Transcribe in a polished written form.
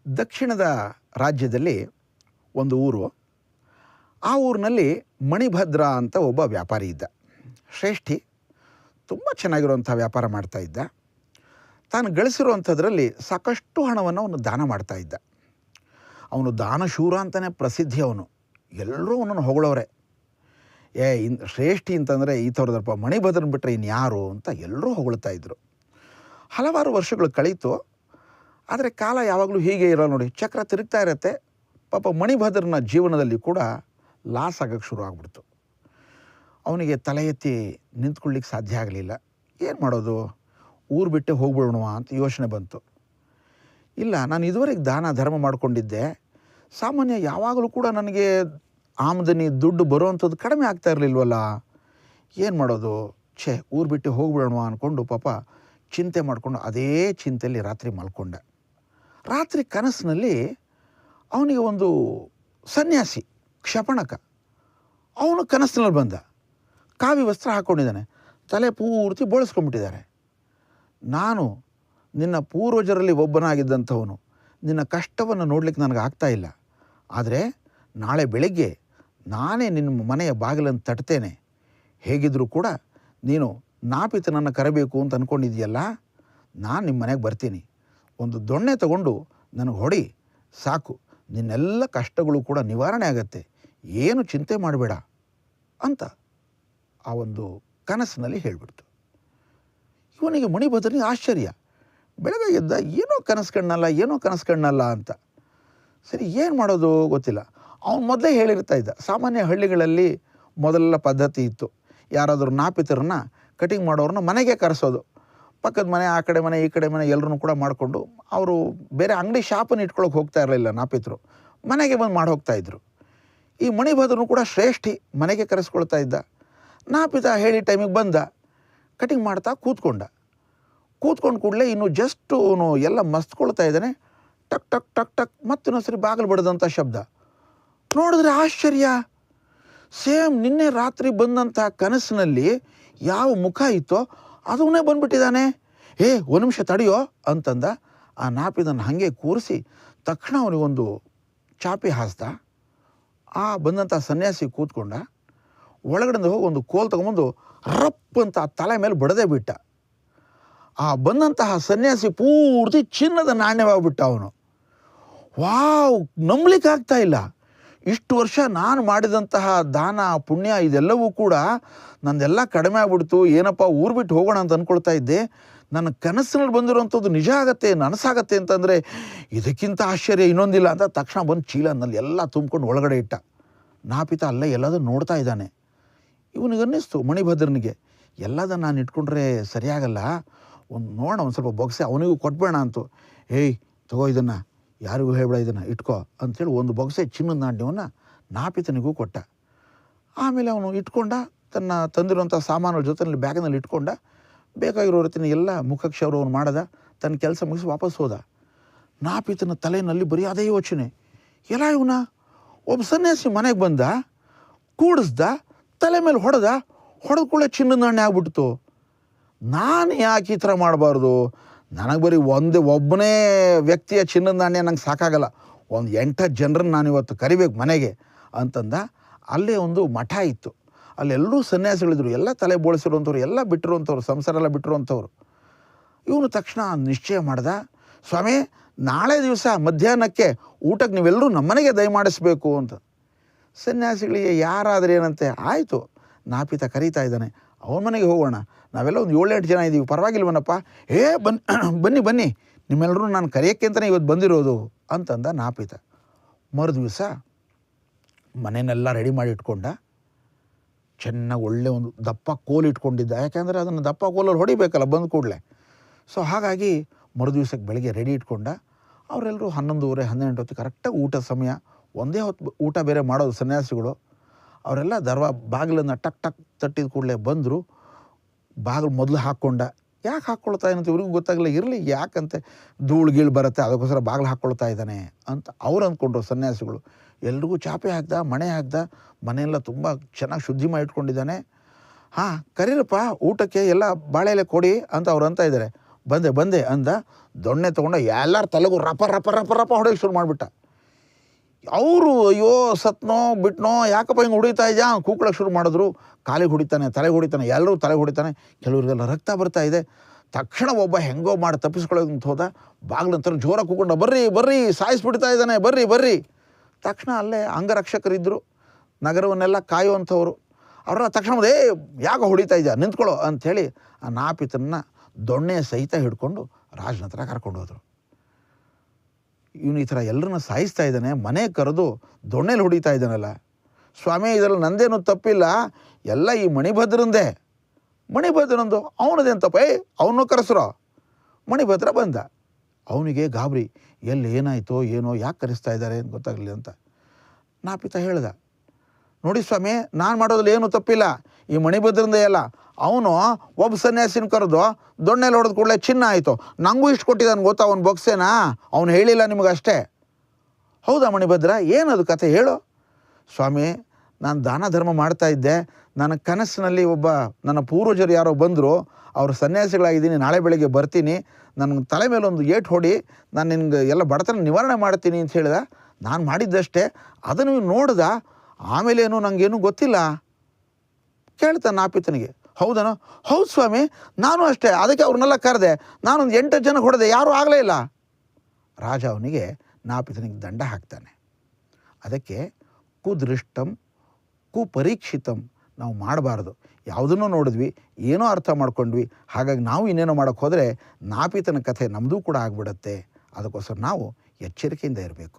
ದಕ್ಷಿಣದ ರಾಜ್ಯದಲ್ಲಿ ಒಂದು ಊರು. ಆ ಊರಿನಲ್ಲಿ ಮಣಿಭದ್ರ ಅಂತ ಒಬ್ಬ ವ್ಯಾಪಾರಿ ಇದ್ದ. ಶ್ರೇಷ್ಠಿ, ತುಂಬ ಚೆನ್ನಾಗಿರುವಂಥ ವ್ಯಾಪಾರ ಮಾಡ್ತಾಯಿದ್ದ. ತಾನು ಗಳಿಸಿರುವಂಥದ್ರಲ್ಲಿ ಸಾಕಷ್ಟು ಹಣವನ್ನು ಅವನು ದಾನ ಮಾಡ್ತಾಯಿದ್ದ. ಅವನು ದಾನಶೂರ ಅಂತಲೇ ಪ್ರಸಿದ್ಧಿ. ಅವನು ಎಲ್ಲರೂ ಅವನನ್ನು ಹೊಗಳವ್ರೆ. ಶ್ರೇಷ್ಠಿ ಅಂತಂದರೆ ಈ ಥರದಪ್ಪ, ಮಣಿಭದ್ರನ ಬಿಟ್ಟರೆ ಇನ್ಯಾರು ಅಂತ ಎಲ್ಲರೂ ಹೊಗಳ್ತಾ ಇದ್ದರು. ಹಲವಾರು ವರ್ಷಗಳು ಕಳೀತು. ಆದರೆ ಕಾಲ ಯಾವಾಗಲೂ ಹೀಗೆ ಇರೋ ನೋಡಿ, ಚಕ್ರ ತಿರುಗ್ತಾ ಇರುತ್ತೆ. ಪಾಪ ಮಣಿಭದ್ರನ ಜೀವನದಲ್ಲಿ ಕೂಡ ಲಾಸ್ ಆಗೋಕ್ಕೆ ಶುರು ಆಗ್ಬಿಡ್ತು. ಅವನಿಗೆ ತಲೆ ಎತ್ತಿ ನಿಂತ್ಕೊಳ್ಳಿಕ್ಕೆ ಸಾಧ್ಯ ಆಗಲಿಲ್ಲ. ಏನು ಮಾಡೋದು, ಊರು ಬಿಟ್ಟೆ ಹೋಗ್ಬಿಡೋಣ ಅಂತ ಯೋಚನೆ ಬಂತು. ಇಲ್ಲ, ನಾನು ಇದುವರೆಗೆ ದಾನ ಧರ್ಮ ಮಾಡಿಕೊಂಡಿದ್ದೆ. ಸಾಮಾನ್ಯ ಯಾವಾಗಲೂ ಕೂಡ ನನಗೆ ಆಮದನಿ ದುಡ್ಡು ಬರೋವಂಥದ್ದು ಕಡಿಮೆ ಆಗ್ತಾ ಇರಲಿಲ್ವಲ್ಲ, ಏನು ಮಾಡೋದು, ಊರು ಬಿಟ್ಟು ಹೋಗ್ಬಿಡೋಣ ಅಂದ್ಕೊಂಡು ಪಾಪ ಚಿಂತೆ ಮಾಡಿಕೊಂಡು ಅದೇ ಚಿಂತೆಯಲ್ಲಿ ರಾತ್ರಿ ಮಲ್ಕೊಂಡ. ರಾತ್ರಿ ಕನಸಿನಲ್ಲಿ ಅವನಿಗೆ ಒಂದು ಸನ್ಯಾಸಿ ಕ್ಷಪಣಕ ಅವನು ಕನಸಿನಲ್ಲಿ ಬಂದ. ಕಾವಿ ವಸ್ತ್ರ ಹಾಕ್ಕೊಂಡಿದ್ದಾನೆ, ತಲೆ ಪೂರ್ತಿ ಬೋಳಿಸ್ಕೊಂಡ್ಬಿಟ್ಟಿದ್ದಾರೆ. ನಾನು ನಿನ್ನ ಪೂರ್ವಜರಲ್ಲಿ ಒಬ್ಬನಾಗಿದ್ದಂಥವನು, ನಿನ್ನ ಕಷ್ಟವನ್ನು ನೋಡ್ಲಿಕ್ಕೆ ನನಗೆ ಆಗ್ತಾ ಇಲ್ಲ. ಆದರೆ ನಾಳೆ ಬೆಳಗ್ಗೆ ನಾನೇ ನಿನ್ನ ಮನೆಯ ಬಾಗಿಲನ್ನು ತಟ್ತೇನೆ. ಹೇಗಿದ್ದರೂ ಕೂಡ ನೀನು ನಾಪಿತನನ್ನು ಕರೆಬೇಕು ಅಂತ ಅಂದ್ಕೊಂಡಿದ್ದೀಯಲ್ಲ, ನಾನು ನಿಮ್ಮ ಮನೆಗೆ ಬರ್ತೀನಿ. ಒಂದು ದೊಣ್ಣೆ ತಗೊಂಡು ನನಗೆ ಹೊಡಿ ಸಾಕು, ನಿನ್ನೆಲ್ಲ ಕಷ್ಟಗಳು ಕೂಡ ನಿವಾರಣೆ ಆಗತ್ತೆ, ಏನು ಚಿಂತೆ ಮಾಡಬೇಡ ಅಂತ ಆ ಒಂದು ಕನಸಿನಲ್ಲಿ ಹೇಳಿಬಿಡ್ತು. ಇವನಿಗೆ ಮಣಿಭದ್ರನಿಗೆ ಆಶ್ಚರ್ಯ. ಬೆಳಗ್ಗೆ ಎದ್ದ, ಏನೋ ಕನಸು ಕಣ್ಣಲ್ಲ ಅಂತ. ಸರಿ, ಏನು ಮಾಡೋದು ಗೊತ್ತಿಲ್ಲ. ಅವನು ಮೊದಲೇ ಹೇಳಿರ್ತಾ ಇದ್ದ, ಸಾಮಾನ್ಯ ಹಳ್ಳಿಗಳಲ್ಲಿ ಮೊದಲ ಪದ್ಧತಿ ಇತ್ತು, ಯಾರಾದರೂ ನಾಪಿತರನ್ನ ಕಟಿಂಗ್ ಮಾಡೋರನ್ನ ಮನೆಗೆ ಕರೆಸೋದು. ಪಕ್ಕದ ಮನೆ, ಆ ಕಡೆ ಮನೆ, ಈ ಕಡೆ ಮನೆ ಎಲ್ಲರೂ ಕೂಡ ಮಾಡಿಕೊಂಡು, ಅವರು ಬೇರೆ ಅಂಗಡಿ ಶಾಪನ್ನು ಇಟ್ಕೊಳ್ಳೋಕೆ ಹೋಗ್ತಾ ಇರಲಿಲ್ಲ ನಾಪಿತರು, ಮನೆಗೆ ಬಂದು ಮಾಡಿ ಹೋಗ್ತಾಯಿದ್ರು. ಈ ಮಣಿಭದ್ರನು ಕೂಡ ಶ್ರೇಷ್ಠಿ ಮನೆಗೆ ಕರೆಸ್ಕೊಳ್ತಾ ಇದ್ದ. ನಾಪಿತ ಹೇಳಿ ಟೈಮಿಗೆ ಬಂದ, ಕಟಿಂಗ್ ಮಾಡ್ತಾ ಕೂತ್ಕೊಂಡು ಕೂಡಲೇ ಇನ್ನು ಜಸ್ಟು ಅವನು ಎಲ್ಲ ಮಸ್ತ್ಕೊಳ್ತಾ ಇದ್ದಾನೆ. ಟಕ್ ಟಕ್ ಟಕ್ ಟಕ್ ಮತ್ತಿನ್ನೊಂದು ಸರಿ ಬಾಗಿಲು ಬಡ್ದಂಥ ಶಬ್ದ. ನೋಡಿದ್ರೆ ಆಶ್ಚರ್ಯ, ಸೇಮ್ ನಿನ್ನೆ ರಾತ್ರಿ ಬಂದಂಥ ಕನಸಿನಲ್ಲಿ ಯಾವ ಮುಖ ಇತ್ತೋ ಅದನ್ನೇ ಬಂದ್ಬಿಟ್ಟಿದ್ದಾನೆ. ಒಂದು ನಿಮಿಷ ತಡೆಯೋ ಅಂತಂದ. ಆ ನಾಪಿದನ್ನು ಹಾಗೆ ಕೂರಿಸಿ ತಕ್ಷಣ ಅವನಿಗೊಂದು ಚಾಪಿ ಹಾಸ್ದ. ಆ ಬಂದಂಥ ಸನ್ಯಾಸಿ ಕೂತ್ಕೊಂಡ. ಒಳಗಡೆಯಿಂದ ಹೋಗಿ ಒಂದು ಕೋಲ್ ತೊಗೊಂಬಂದು ರಪ್ ಅಂತ ತಲೆ ಮೇಲೆ ಬಡದೇ ಬಿಟ್ಟ. ಆ ಬಂದಂತಹ ಸನ್ಯಾಸಿ ಪೂರ್ತಿ ಚಿನ್ನದ ನಾಣ್ಯವಾಗ್ಬಿಟ್ಟ. ಅವನು ವಾವ್, ನಂಬಲಿಕ್ಕೆ ಆಗ್ತಾ ಇಲ್ಲ. ಇಷ್ಟು ವರ್ಷ ನಾನು ಮಾಡಿದಂತಹ ದಾನ ಪುಣ್ಯ ಇದೆಲ್ಲವೂ ಕೂಡ ನಂದೆಲ್ಲ ಕಡಿಮೆ ಆಗ್ಬಿಡ್ತು. ಏನಪ್ಪ, ಊರು ಬಿಟ್ಟು ಹೋಗೋಣ ಅಂತ ಅಂದ್ಕೊಳ್ತಾ ಇದ್ದೆ. ನನ್ನ ಕನಸಿನಲ್ಲಿ ಬಂದಿರೋವಂಥದ್ದು ನಿಜ ಆಗತ್ತೆ, ನನಸಾಗತ್ತೆ ಅಂತಂದರೆ ಇದಕ್ಕಿಂತ ಆಶ್ಚರ್ಯ ಇನ್ನೊಂದಿಲ್ಲ ಅಂತ ತಕ್ಷಣ ಬಂದು ಚೀಲನಲ್ಲಿ ಎಲ್ಲ ತುಂಬ್ಕೊಂಡು ಒಳಗಡೆ ಇಟ್ಟ. ನಾಪಿತ ಅಲ್ಲೇ ಎಲ್ಲದೂ ನೋಡ್ತಾ ಇದ್ದಾನೆ. ಇವನಿಗನ್ನಿಸ್ತು ಮಣಿಭದ್ರನಿಗೆ, ಎಲ್ಲದನ್ನು ನಾನು ಇಟ್ಕೊಂಡ್ರೆ ಸರಿಯಾಗಲ್ಲ, ನೋಡೋಣ ಒಂದು ಸ್ವಲ್ಪ ಬೊಗ್ಸೆ ಅವನಿಗೂ ಕೊಟ್ಬೇಡ ಅಂತು. ತಗೋ ಇದನ್ನು, ಯಾರಿಗೂ ಹೇಳ್ಬೇಡ, ಇದನ್ನು ಇಟ್ಕೋ ಅಂಥೇಳಿ ಒಂದು ಬೊಗ್ಸೆ ಚಿನ್ನದ ನಾಣ್ಯವನ್ನು ನಾಪಿತನಿಗೂ ಕೊಟ್ಟ. ಆಮೇಲೆ ಅವನು ಇಟ್ಕೊಂಡ, ತನ್ನ ತಂದಿರುವಂಥ ಸಾಮಾನುಗಳ ಜೊತೆಯಲ್ಲಿ ಬ್ಯಾಗಿನಲ್ಲಿ ಇಟ್ಕೊಂಡ. ಬೇಕಾಗಿರೋ ರೀತಿಯ ಎಲ್ಲ ಮುಖಕ್ಷೌರ ಅವನು ಮಾಡದ, ತನ್ನ ಕೆಲಸ ಮುಗಿಸಿ ವಾಪಸ್ ಹೋದ. ನಾಪಿತನ ತಲೆಯಲ್ಲಿ ಬರೀ ಅದೇ ಯೋಚನೆ, ಎಲ್ಲ ಇವನ ಒಬ್ಬ ಸನ್ಯಾಸಿ ಮನೆಗೆ ಬಂದ, ಕೂಡಿಸ್ದ, ತಲೆ ಮೇಲೆ ಹೊಡೆದ ಕೂಡಲೇ ಚಿನ್ನದ ನಾಣ್ಯ ಆಗ್ಬಿಡ್ತು. ನಾನು ಯಾಕೆ ಈ ಥರ ಮಾಡಬಾರ್ದು, ನನಗೆ ಬರೀ ಒಬ್ಬನೇ ವ್ಯಕ್ತಿಯ ಚಿನ್ನದ ನಾಣ್ಯ ನಂಗೆ ಸಾಕಾಗಲ್ಲ, ಒಂದು 8 ಜನರನ್ನು ನಾನು ಇವತ್ತು ಕರಿಬೇಕು ಮನೆಗೆ ಅಂತಂದ. ಅಲ್ಲೇ ಒಂದು ಮಠ ಇತ್ತು, ಅಲ್ಲೆಲ್ಲರೂ ಸನ್ಯಾಸಿಗಳಿದ್ರು, ಎಲ್ಲ ತಲೆ ಬೋಳಿಸಿರುವಂಥವ್ರು, ಎಲ್ಲ ಬಿಟ್ಟಿರುವಂಥವ್ರು, ಸಂಸಾರ ಎಲ್ಲ ಬಿಟ್ಟಿರುವಂಥವ್ರು. ಇವನು ತಕ್ಷಣ ನಿಶ್ಚಯ ಮಾಡ್ದ, ಸ್ವಾಮಿ ನಾಳೆ ದಿವಸ ಮಧ್ಯಾಹ್ನಕ್ಕೆ ಊಟಕ್ಕೆ ನೀವೆಲ್ಲರೂ ನಮ್ಮನೆಗೆ ದಯಮಾಡಿಸ್ಬೇಕು ಅಂತ. ಸನ್ಯಾಸಿಗಳಿಗೆ ಯಾರಾದರೆ ಏನಂತೆ, ಆಯಿತು ನಾಪಿತ ಕರೀತಾ ಇದ್ದಾನೆ, ಅವನ ಮನೆಗೆ ಹೋಗೋಣ, ನಾವೆಲ್ಲ ಒಂದು 7-8 ಜನ ಇದ್ದೀವಿ, ಪರವಾಗಿಲ್ವನಪ್ಪ. ಬನ್ನಿ ನಿಮ್ಮೆಲ್ಲರೂ ನಾನು ಕರೆಯೋಕ್ಕೆ ಅಂತಲೇ ಇವತ್ತು ಬಂದಿರೋದು ಅಂತಂದ ನಾಪಿತ. ಮರುದಿವಸ ಮನೆಯನ್ನೆಲ್ಲ ರೆಡಿ ಮಾಡಿ ಇಟ್ಕೊಂಡ. ಚೆನ್ನಾಗಿ ಒಳ್ಳೆ ಒಂದು ದಪ್ಪ ಕೋಲು ಇಟ್ಕೊಂಡಿದ್ದ, ಯಾಕೆಂದರೆ ಅದನ್ನು ದಪ್ಪ ಕೋಲಲ್ಲಿ ಹೊಡಿಬೇಕಲ್ಲ ಬಂದ ಕೂಡಲೇ. ಸೊ ಹಾಗಾಗಿ ಮರುದಿವ್ಸಕ್ಕೆ ಬೆಳಗ್ಗೆ ರೆಡಿ ಇಟ್ಕೊಂಡ. ಅವರೆಲ್ಲರೂ 11:30-12 ಹೊತ್ತು ಕರೆಕ್ಟಾಗಿ ಊಟ ಸಮಯ, ಒಂದೇ ಹೊತ್ತು ಊಟ ಬೇರೆ ಮಾಡೋದು ಸನ್ಯಾಸಿಗಳು. ಅವರೆಲ್ಲ ಬಾಗಿಲನ್ನು ಟಕ್ ಟಕ್ ತಟ್ಟಿದ ಕೂಡಲೇ ಬಂದರು. ಬಾಗಿಲು ಮೊದಲು ಹಾಕ್ಕೊಂಡ. ಯಾಕೆ ಹಾಕ್ಕೊಳ್ತಾ ಏನಂತ ಇವ್ರಿಗೂ ಗೊತ್ತಾಗಲಿಲ್ಲ. ಇರಲಿ, ಯಾಕಂತೆ ಧೂಳು ಬರುತ್ತೆ, ಅದಕ್ಕೋಸ್ಕರ ಬಾಗಿಲು ಹಾಕ್ಕೊಳ್ತಾ ಇದ್ದಾನೆ ಅಂತ ಅವ್ರು ಅಂದ್ಕೊಂಡ್ರು ಸನ್ಯಾಸಿಗಳು. ಎಲ್ರಿಗೂ ಚಾಪೆ ಹಾಕ್ದ, ಮಣೆ ಹಾಕ್ದ, ಮನೆಯೆಲ್ಲ ತುಂಬ ಚೆನ್ನಾಗಿ ಶುದ್ಧಿ ಮಾಡಿ ಇಟ್ಕೊಂಡಿದ್ದಾನೆ. ಕರೀರಪ್ಪ ಊಟಕ್ಕೆ, ಎಲ್ಲ ಬಾಳೆ ಎಲೆ ಕೊಡಿ ಅಂತ ಅವ್ರು ಅಂತ ಇದ್ದಾರೆ. ಬಂದೆ ಬಂದೆ ಅಂದ. ದೊಣ್ಣೆ ತೊಗೊಂಡು ಎಲ್ಲರ ತಲೆಗೂ ರಪ ರಪ ರಪ ರಪ ಹೊಡೆಯೋಕ್ಕೆ ಶುರು ಮಾಡಿಬಿಟ್ಟ. ಅವರು ಅಯ್ಯೋ ಸತ್ನೋ ಬಿಟ್ನೋ ಯಾಕಪ್ಪ ಹಿಂಗೆ ಹೊಡಿತಾ ಇದೆಯಾ ಕೂಕ್ಳಕ್ಕೆ ಶುರು ಮಾಡಿದ್ರು. ಕಾಲಿಗೆ ಹೊಡಿತಾನೆ, ತಲೆಗೆ ಹೊಡಿತಾನೆ, ಎಲ್ಲರೂ ತಲೆಗೆ ಹೊಡಿತಾನೆ, ಕೆಲವರಿಗೆಲ್ಲ ರಕ್ತ ಬರ್ತಾ ಇದೆ. ತಕ್ಷಣ ಒಬ್ಬ ಹೆಂಗೋ ಮಾಡಿ ತಪ್ಪಿಸ್ಕೊಳ್ಳೋದಂತ ಹೋದ. ಬಾಗಿಲಂತರ ಜೋರಾಗಿ ಕೂಕೊಂಡು ಬರ್ರಿ ಬರ್ರಿ ಸಾಯಿಸ್ಬಿಡ್ತಾ ಇದ್ದಾನೆ ಬರ್ರಿ ಬರ್ರಿ. ತಕ್ಷಣ ಅಲ್ಲೇ ಅಂಗರಕ್ಷಕರಿದ್ದರು, ನಗರವನ್ನೆಲ್ಲ ಕಾಯುವಂಥವ್ರು. ಅವ್ರನ್ನ ತಕ್ಷಣ ಯಾಕೆ ಹೊಡಿತಾ ಇದೆಯಾ ನಿಂತ್ಕೊಳ್ಳೋ ಅಂಥೇಳಿ ಆ ನಾಪಿತನ ದೊಣ್ಣೆ ಸಹಿತ ಹಿಡ್ಕೊಂಡು ರಾಜನ ಹತ್ರ ಕರ್ಕೊಂಡು ಹೋದರು. ಇವನು ಈ ಥರ ಎಲ್ಲರನ್ನ ಸಾಯಿಸ್ತಾ ಇದ್ದಾನೆ, ಮನೆ ಕರೆದು ದೊಣ್ಣೆಲಿ ಹೊಡಿತಾ ಇದ್ದಾನಲ್ಲ. ಸ್ವಾಮಿ ಇದರಲ್ಲಿ ನಂದೇನು ತಪ್ಪಿಲ್ಲ, ಎಲ್ಲ ಈ ಮಣಿಭದ್ರಂದೇ. ಮಣಿಭದ್ರಂದು ಅವನದೇನು ತಪ್ಪ, ಅವನು ಕರೆಸ್ರೋ. ಮಣಿಭದ್ರ ಬಂದ. ಅವನಿಗೆ ಗಾಬರಿ, ಎಲ್ಲಿ ಏನಾಯಿತೋ ಏನೋ, ಯಾಕೆ ಕರೆಸ್ತಾ ಇದ್ದಾರೆ ಅಂತ ಗೊತ್ತಾಗಲಿಲ್ಲ ಅಂತ. ನಾಪಿತ ಹೇಳ್ದ, ನೋಡಿ ಸ್ವಾಮಿ ನಾನು ಮಾಡೋದ್ರಲ್ಲಿ ಏನೂ ತಪ್ಪಿಲ್ಲ, ಈ ಮಣಿಭದ್ರಂದೇ ಅಲ್ಲ. ಅವನು ಒಬ್ಬ ಸನ್ಯಾಸಿನ ಕರೆದು ದೊಣ್ಣೆಲಿ ಹೊಡೆದ ಕೂಡಲೇ ಚಿನ್ನ ಆಯಿತು. ನನಗೂ ಇಷ್ಟು ಕೊಟ್ಟಿದ್ದಾನೆ ಗೊತ್ತಾ ಅವನ ಬೊಕ್ಸೇನಾ, ಅವನು ಹೇಳಿಲ್ಲ ನಿಮಗಷ್ಟೇ. ಹೌದಾ ಮಣಿಭದ್ರ, ಏನದು ಕತೆ ಹೇಳು. ಸ್ವಾಮಿ ನಾನು ದಾನ ಧರ್ಮ ಮಾಡ್ತಾಯಿದ್ದೆ, ನನ್ನ ಕನಸಿನಲ್ಲಿ ಒಬ್ಬ ನನ್ನ ಪೂರ್ವಜರು ಯಾರೋ ಬಂದರು, ಅವರು ಸನ್ಯಾಸಿಗಳಾಗಿದ್ದೀನಿ, ನಾಳೆ ಬೆಳಗ್ಗೆ ಬರ್ತೀನಿ, ನನಗೆ ತಲೆ ಮೇಲೆ ಒಂದು ಏಟು ಹೊಡಿ, ನಾನು ನಿನ್ಗೆ ಎಲ್ಲ ಬಡತನ ನಿವಾರಣೆ ಮಾಡ್ತೀನಿ ಅಂತ ಹೇಳಿದ. ನಾನು ಮಾಡಿದ್ದಷ್ಟೇ, ಅದನ್ನು ನೋಡ್ದ. ಆಮೇಲೇನು ನನಗೇನು ಗೊತ್ತಿಲ್ಲ. ಕೇಳ್ತಾನೆ ನಾಪಿತನಿಗೆ, ಹೌದನೋ? ಹೌದು ಸ್ವಾಮಿ ನಾನು ಅಷ್ಟೇ, ಅದಕ್ಕೆ ಅವ್ರನ್ನೆಲ್ಲ ಕರೆದೆ, ನಾನೊಂದು 8 ಜನ ಹೊಡೆದೆ, ಯಾರೂ ಆಗಲೇ ಇಲ್ಲ. ರಾಜ ಅವನಿಗೆ ನಾಪಿತನಿಗೆ ದಂಡ ಹಾಕ್ತಾನೆ. ಅದಕ್ಕೆ ಕುದೃಷ್ಟಂ ಕುಪರೀಕ್ಷಿತಂ ನಾವು ಮಾಡಬಾರ್ದು. ಯಾವುದನ್ನೂ ನೋಡಿದ್ವಿ, ಏನೋ ಅರ್ಥ ಮಾಡ್ಕೊಂಡ್ವಿ, ಹಾಗಾಗಿ ನಾವು ಇನ್ನೇನೋ ಮಾಡೋಕ್ಕೆ ಹೋದರೆ ನಾಪಿತನ ಕಥೆ ನಮ್ಮದೂ ಕೂಡ ಆಗಿಬಿಡತ್ತೆ. ಅದಕ್ಕೋಸ್ಕರ ನಾವು ಎಚ್ಚರಿಕೆಯಿಂದ ಇರಬೇಕು.